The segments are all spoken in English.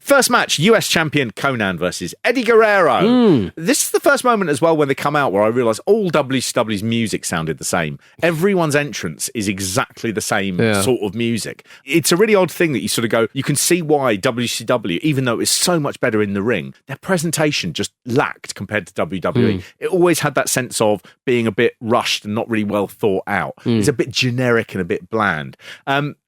First match, US champion Konnan versus Eddie Guerrero. This is the first moment as well when they come out where I realised all WCW's music sounded the same. Everyone's entrance is exactly the same sort of music. It's a really odd thing that you sort of go, you can see why WCW, even though it was so much better in the ring, their presentation just lacked compared to WWE. It always had that sense of being a bit rushed and not really well thought out. It's a bit generic and a bit bland.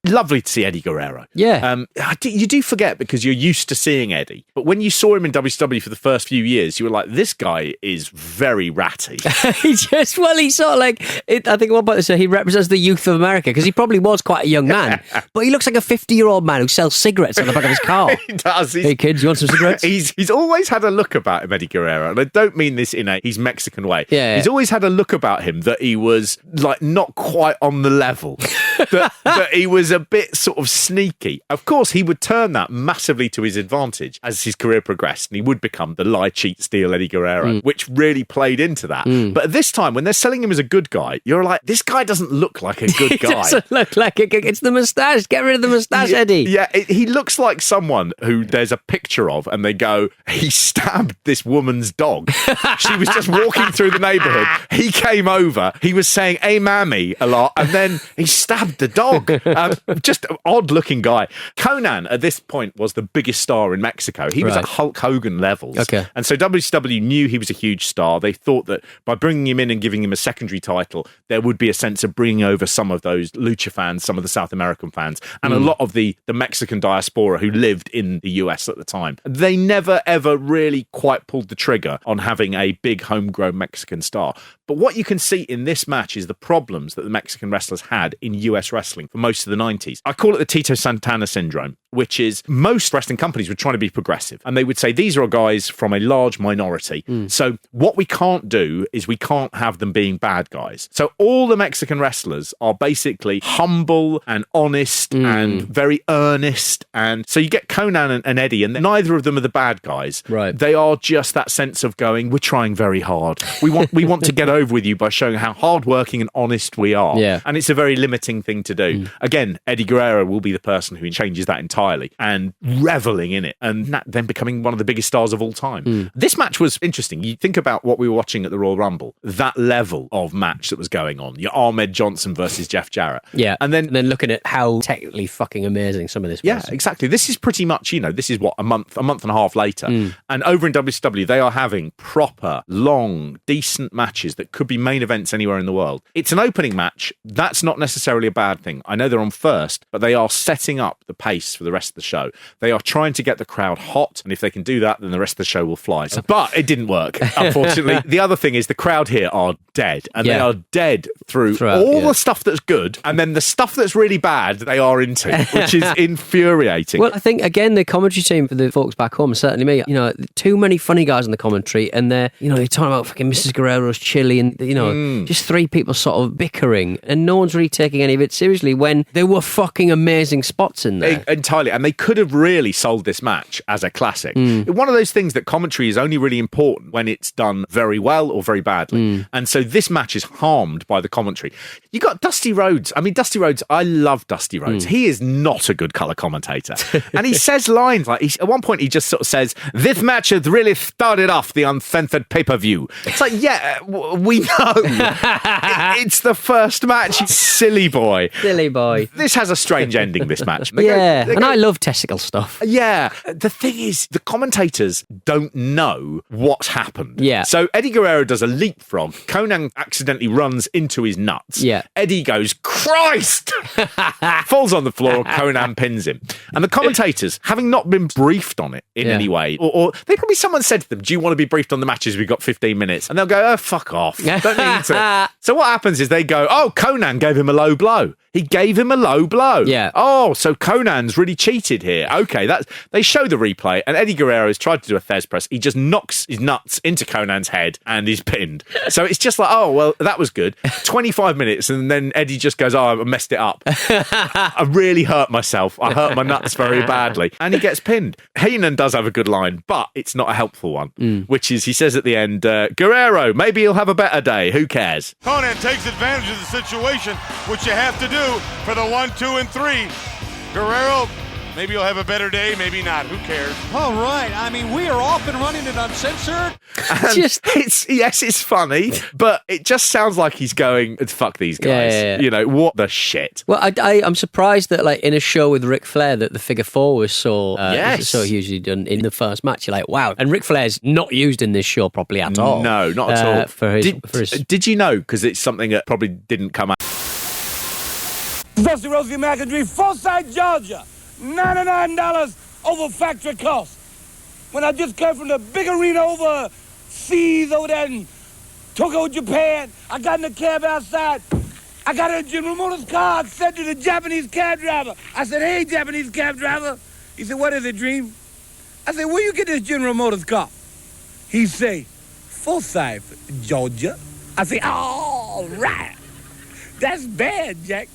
Lovely to see Eddie Guerrero. Yeah. You do forget because you're used to seeing Eddie. But when you saw him in WCW for the first few years, you were like, this guy is very ratty. He's sort of like, I think one point they say he represents the youth of America because he probably was quite a young man. But he looks like a 50-year-old man who sells cigarettes on the back of his car. He does. Hey kids, you want some cigarettes? He's always had a look about him, Eddie Guerrero. And I don't mean this in a he's Mexican way. Yeah. He's always had a look about him that he was like not quite on the level. that he was a bit sort of sneaky. Of course, he would turn that massively to his advantage as his career progressed, and he would become the lie, cheat, steal Eddie Guerrero, which really played into that. But at this time, when they're selling him as a good guy, you're like, this guy doesn't look like a good guy. He doesn't look like a good. It's the moustache. Get rid of the moustache, Eddie. Yeah, he looks like someone who there's a picture of, and they go, he stabbed this woman's dog. She was just walking through the neighbourhood. He came over. He was saying, "Hey, mammy," a lot, and then he stabbed the dog. Just an odd-looking guy. Konnan, at this point, was the biggest star in Mexico. He was at Hulk Hogan levels. Okay. And so WCW knew he was a huge star. They thought that by bringing him in and giving him a secondary title, there would be a sense of bringing over some of those lucha fans, some of the South American fans, and a lot of the Mexican diaspora who lived in the US at the time. They never, ever really quite pulled the trigger on having a big homegrown Mexican star. But what you can see in this match is the problems that the Mexican wrestlers had in US wrestling for most of the 90s. I call it the Tito Santana syndrome, which is most wrestling companies were trying to be progressive. And they would say, these are guys from a large minority. So what we can't do is we can't have them being bad guys. So all the Mexican wrestlers are basically humble and honest and very earnest. And so you get Konnan and Eddie, and neither of them are the bad guys. Right. They are just that sense of going, we're trying very hard. We want to get over with you by showing how hardworking and honest we are. Yeah. And it's a very limiting thing to do. Again, Eddie Guerrero will be the person who changes that entirely and reveling in it and then becoming one of the biggest stars of all time. This match was interesting. You think about what we were watching at the Royal Rumble, that level of match that was going on. Your Ahmed Johnson versus Jeff Jarrett. Yeah. And then looking at how technically fucking amazing some of this was. Yeah, exactly. This is pretty much, this is what, a month and a half later. And over in WCW, they are having proper, long, decent matches that could be main events anywhere in the world. It's an opening match. That's not necessarily a bad thing. I know they're on first, but they are setting up the pace for the rest of the show. They are trying to get the crowd hot, and if they can do that, then the rest of the show will fly. But it didn't work, unfortunately. The other thing is the crowd here are dead, and they are dead throughout all the stuff that's good, and then the stuff that's really bad they are into, which is infuriating. Well, I think, again, the commentary team for the folks back home, certainly me, too many funny guys in the commentary, and they're talking about fucking Mrs. Guerrero's chili, and, just three people sort of bickering, and no one's really taking any of it seriously when there were fucking amazing spots in there. Entirely, and they could have really sold this match as a classic. One of those things that commentary is only really important when it's done very well or very badly. And so this match is harmed by the commentary. You got Dusty Rhodes. I mean, Dusty Rhodes, I love Dusty Rhodes. He is not a good colour commentator. And he says lines like, at one point he just sort of says, this match has really started off the Uncensored pay-per-view. It's like, yeah, we know. It's the first match, you silly boy. Silly boy. This has a strange ending, this match. And I love testicle stuff. Yeah. The thing is, the commentators don't know what's happened. Yeah. So Eddie Guerrero does a leapfrog. Konnan accidentally runs into his nuts. Yeah. Eddie goes, Christ! Falls on the floor. Konnan pins him. And the commentators, having not been briefed on it in any way, or they probably, someone said to them, do you want to be briefed on the matches? We've got 15 minutes. And they'll go, oh, fuck off. Don't need to. So what happens is they go, oh, Konnan gave him a low blow. He gave him a low blow. Yeah. Oh, so Konnan's really cheated here. Okay, they show the replay, and Eddie Guerrero's tried to do a Thez press. He just knocks his nuts into Konnan's head, and he's pinned. So it's just like, oh, well, that was good. 25 minutes, and then Eddie just goes, oh, I messed it up. I really hurt myself. I hurt my nuts very badly. And he gets pinned. Haynes does have a good line, but it's not a helpful one, which is, he says at the end, Guerrero, maybe he'll have a better day. Who cares? Konnan takes advantage of the situation, which you have to do for the 1, 2, and 3. Guerrero Maybe you'll have a better day, maybe not. Who cares? All right. I mean, we are off and running at Uncensored. It's funny, but it just sounds like he's going, fuck these guys. Yeah. You know, what the shit? Well, I'm surprised that, like, in a show with Ric Flair, that the figure four was so hugely done in the first match. You're like, wow. And Ric Flair's not used in this show properly at all. No, not at all. For his... Did you know? Because it's something that probably didn't come out. Dusty Rosie McIntyre, Forsyth, Georgia. $99 over factory cost. When I just came from the big arena overseas over there in Tokyo, Japan, I got in the cab outside. I got in a General Motors car. I said to the Japanese cab driver, I said, hey, Japanese cab driver. He said, what is it, Dream? I said, where you get this General Motors car? He say, Forsyth, Georgia. I say, all right. That's bad, Jack.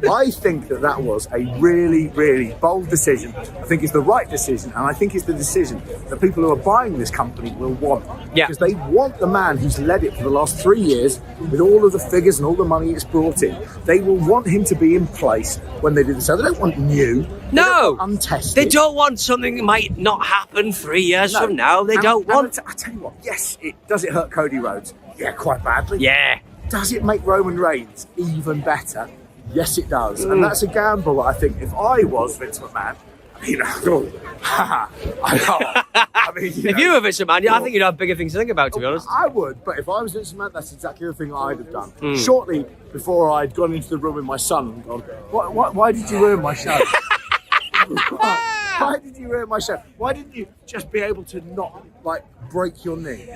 I think that was a really, really bold decision. I think it's the right decision, and I think it's the decision that people who are buying this company will want. Yeah. Because they want the man who's led it for the last 3 years, with all of the figures and all the money it's brought in. They will want him to be in place when they do this. So they don't want new. No, they don't want untested. They don't want something that might not happen 3 years from now. They don't want. I tell you what, yes, does it hurt Cody Rhodes? Yeah, quite badly. Yeah. Does it make Roman Reigns even better? Yes, it does. And that's a gamble, I think. If I was Vince McMahon, if you were Vince McMahon, I think you'd have bigger things to think about, to be honest. I would, but if I was Vince McMahon, that's exactly the thing I'd have done. Shortly before I'd gone into the room with my son and gone, why did you ruin my show? Why did you ruin my show? Why didn't you just be able to not, like, break your knee?